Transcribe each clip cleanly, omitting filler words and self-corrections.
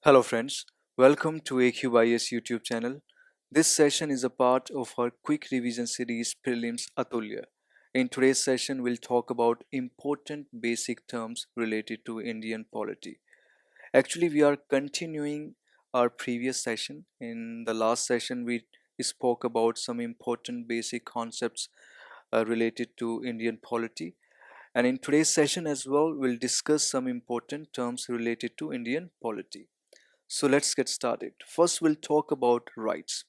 Hello friends, welcome to AQYS YouTube channel. This session is a part of our quick revision series Prelims Atulya. In today's session, we'll talk about important basic terms related to Indian polity. Actually, we are continuing our previous session. In the last session, we spoke about some important basic concepts related to Indian polity. And in today's session as well, we'll discuss some important terms related to Indian polity. So let's get started. First, we'll talk about rights.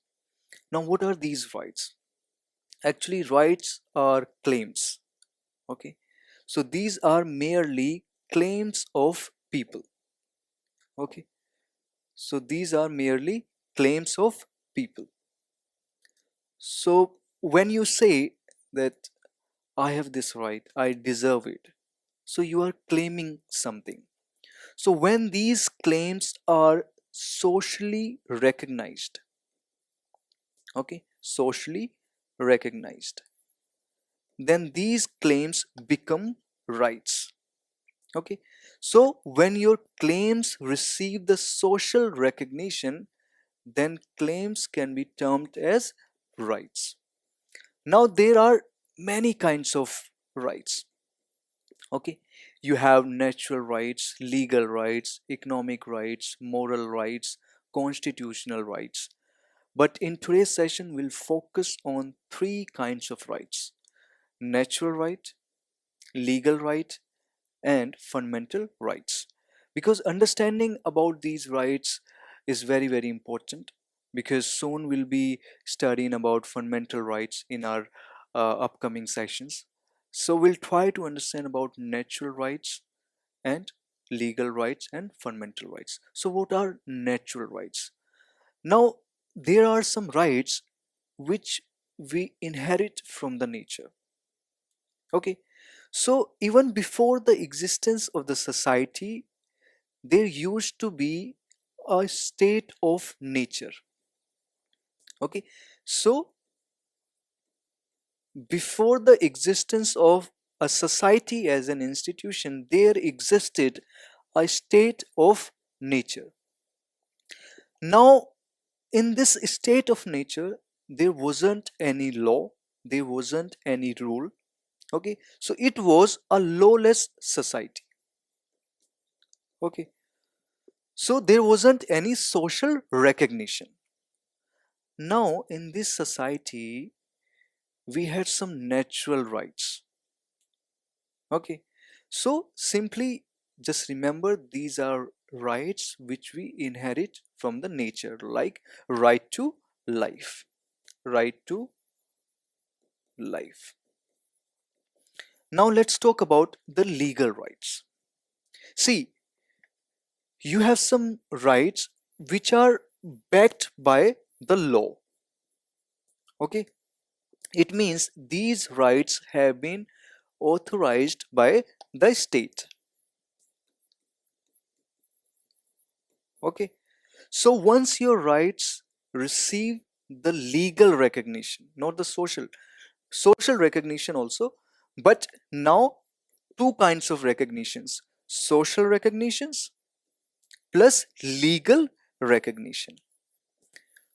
Now, what are these rights? Actually, rights are claims. Okay, so these are merely claims of people. Okay, so these are merely claims of people. So when you say that I have this right, I deserve it, so you are claiming something. So when these claims are socially recognized, okay, socially recognized, then these claims become rights. Okay, so when your claims receive the social recognition, then claims can be termed as rights. Now there are many kinds of rights. Okay, you have natural rights, legal rights, economic rights, moral rights, constitutional rights. But in today's session, we'll focus on three kinds of rights: natural right, legal right, and fundamental rights. Because understanding about these rights is very, very important, because soon we'll be studying about fundamental rights in our upcoming sessions. So we'll try to understand about natural rights and legal rights and fundamental rights. So what are natural rights? Now, there are some rights which we inherit from the nature. Okay, so even before the existence of the society, there used to be a state of nature. Okay, so before the existence of a society as an institution, there existed a state of nature. Now, in this state of nature, there wasn't any law, there wasn't any rule. Okay, so it was a lawless society. Okay, so there wasn't any social recognition. Now in this society, we had some natural rights. Okay, so simply just remember, these are rights which we inherit from the nature, like right to life, right to life. Now let's talk about the legal rights. See, you have some rights which are backed by the law. Okay, it means these rights have been authorized by the state. Okay, so once your rights receive the legal recognition, not the social recognition also, but now two kinds of recognitions: social recognitions plus legal recognition.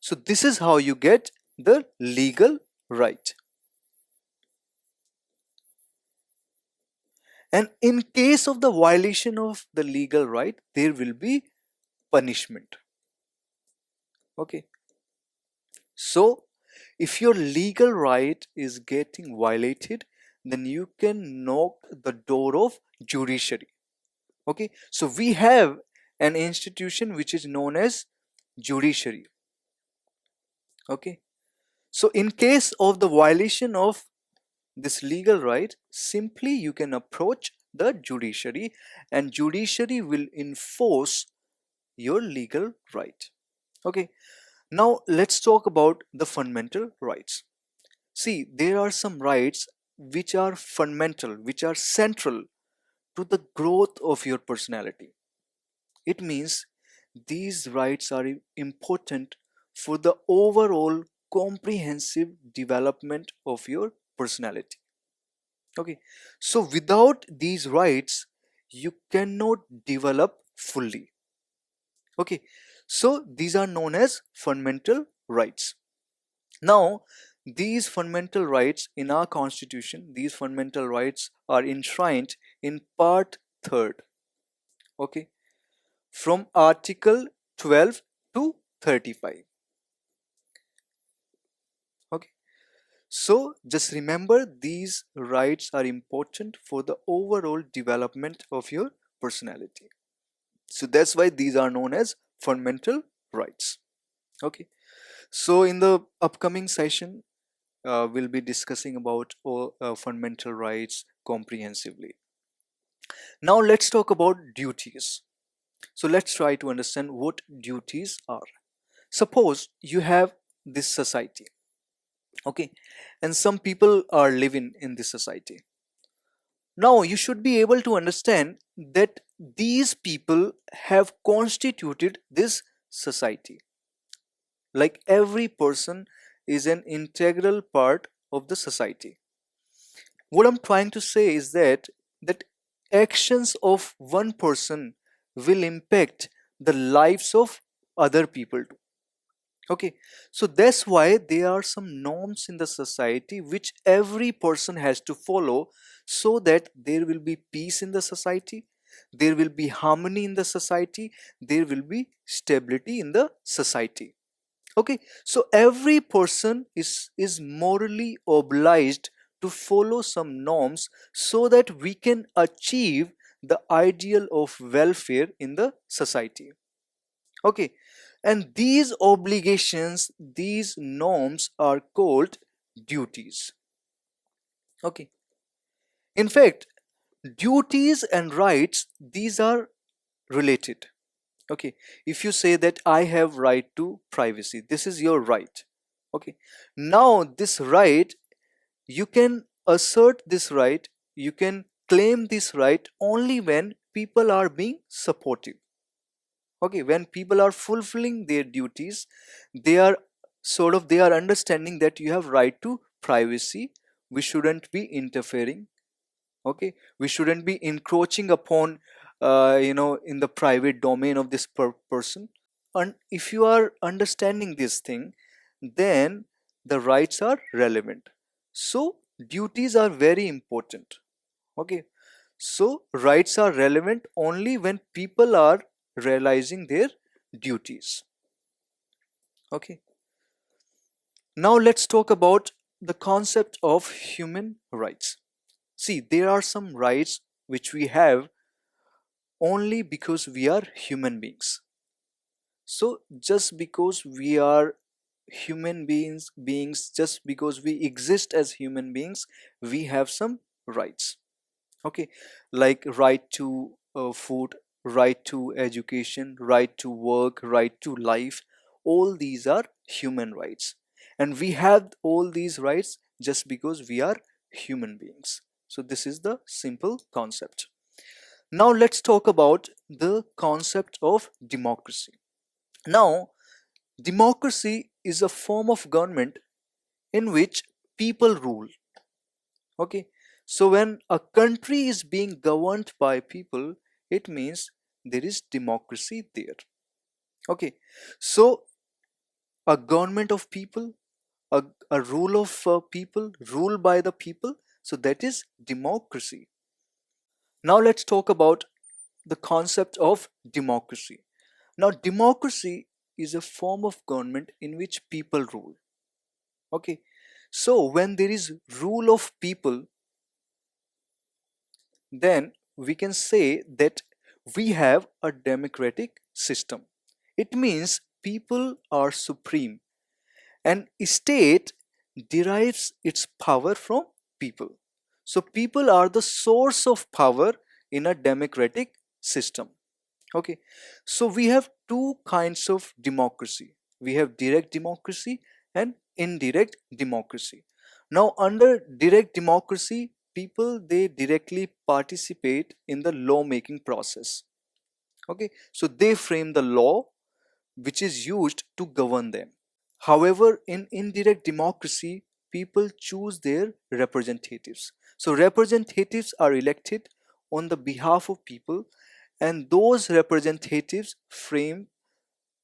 So this is how you get the legal right. And in case of the violation of the legal right, there will be punishment. Okay, so if your legal right is getting violated, then you can knock the door of judiciary. Okay, so we have an institution which is known as judiciary. Okay, so in case of the violation of this legal right, simply you can approach the judiciary, and judiciary will enforce your legal right. Okay, now let's talk about the fundamental rights. See, there are some rights which are fundamental, which are central to the growth of your personality. It means these rights are important for the overall comprehensive development of your personality. Okay, so without these rights, you cannot develop fully. Okay, so these are known as fundamental rights. Now, these fundamental rights in our constitution, these fundamental rights are enshrined in part 3rd, okay, from article 12 to 35. Okay, so just remember these rights are important for the overall development of your personality. So that's why these are known as fundamental rights. Okay, so in the upcoming session, we'll be discussing about all fundamental rights comprehensively. Now let's talk about duties. So let's try to understand what duties are. Suppose you have this society, okay, and some people are living in this society. Now you should be able to understand that these people have constituted this society. Like every person is an integral part of the society. What I'm trying to say is that actions of one person will impact the lives of other people too. Okay, so that's why there are some norms in the society which every person has to follow, so that there will be peace in the society, there will be harmony in the society, there will be stability in the society. Okay, so every person is morally obliged to follow some norms so that we can achieve the ideal of welfare in the society. Okay, and these obligations, these norms are called duties. Okay, in fact, duties and rights, these are related. Okay, if you say that I have right to privacy, this is your right. Okay, now this right, you can assert this right, you can claim this right only when people are being supportive. Okay, when people are fulfilling their duties, they are they are understanding that you have right to privacy, we shouldn't be interfering. Okay, we shouldn't be encroaching upon in the private domain of this person. And if you are understanding this thing, then the rights are relevant. So duties are very important. Okay, so rights are relevant only when people are realizing their duties. Okay, now let's talk about the concept of human rights. See, there are some rights which we have only because we are human beings. So just because we are human beings, just because we exist as human beings, we have some rights. Okay, like right to food, right to education, right to work, right to life. All these are human rights, and we have all these rights just because we are human beings. So this is the simple concept. Now let's talk about the concept of democracy. Now, democracy is a form of government in which people rule. Okay, so when a country is being governed by people, it means there is democracy there. Okay, so a government of people, a rule of people, rule by the people, so that is democracy. Now let's talk about the concept of democracy. Now, democracy is a form of government in which people rule. Okay, so when there is rule of people, then we can say that we have a democratic system. It means people are supreme, and state derives its power from people. So people are the source of power in a democratic system. Okay, so we have two kinds of democracy. We have direct democracy and indirect democracy. Now, under direct democracy, people they directly participate in the law making process. Okay, so they frame the law which is used to govern them. However, in indirect democracy, people choose their representatives. So, representatives are elected on the behalf of people, and those representatives frame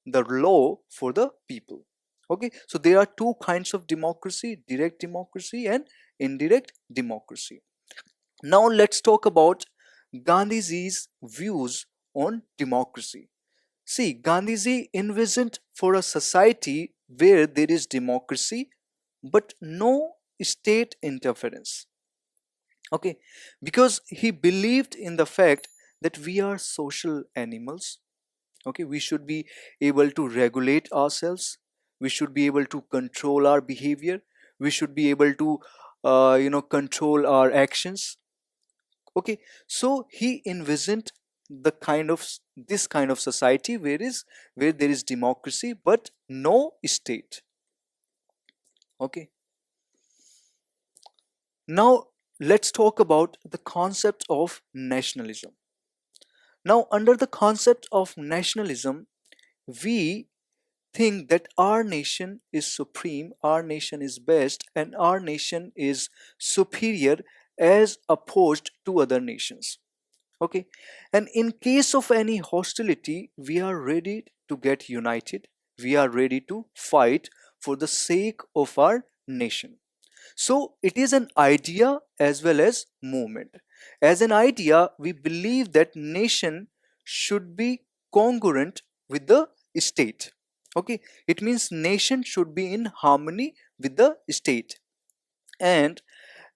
the law for the people. Okay, so there are two kinds of democracy: direct democracy and indirect democracy. Now let's talk about Gandhiji's views on democracy. See, Gandhiji envisioned for a society where there is democracy but no state interference. Okay, because he believed in the fact that we are social animals. Okay, we should be able to regulate ourselves, we should be able to control our behavior, we should be able to control our actions. Okay, so he envisioned this kind of society where there is democracy but no state. Okay, now let's talk about the concept of nationalism. Now, under the concept of nationalism, we think that our nation is supreme, our nation is best, and our nation is superior as opposed to other nations. Okay, and in case of any hostility, we are ready to get united, we are ready to fight for the sake of our nation. So it is an idea as well as movement. As an idea, we believe that nation should be congruent with the state. Okay, it means nation should be in harmony with the state. And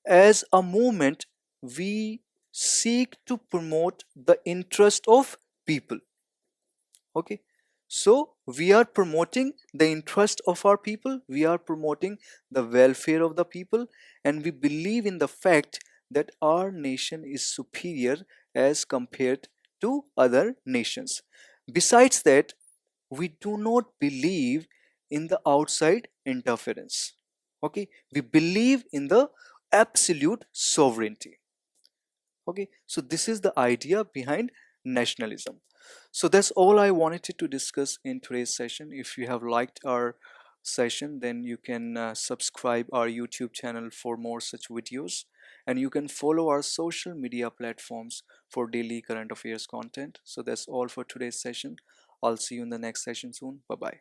as a movement, we seek to promote the interest of people. Okay, so we are promoting the interest of our people, we are promoting the welfare of the people, and we believe in the fact that our nation is superior as compared to other nations. Besides that, we do not believe in the outside interference. Okay, we believe in the absolute sovereignty. Okay, so this is the idea behind nationalism. So that's all I wanted to discuss in today's session. If you have liked our session, then you can subscribe our YouTube channel for more such videos, and you can follow our social media platforms for daily current affairs content. So that's all for today's session. I'll see you in the next session soon. Bye bye.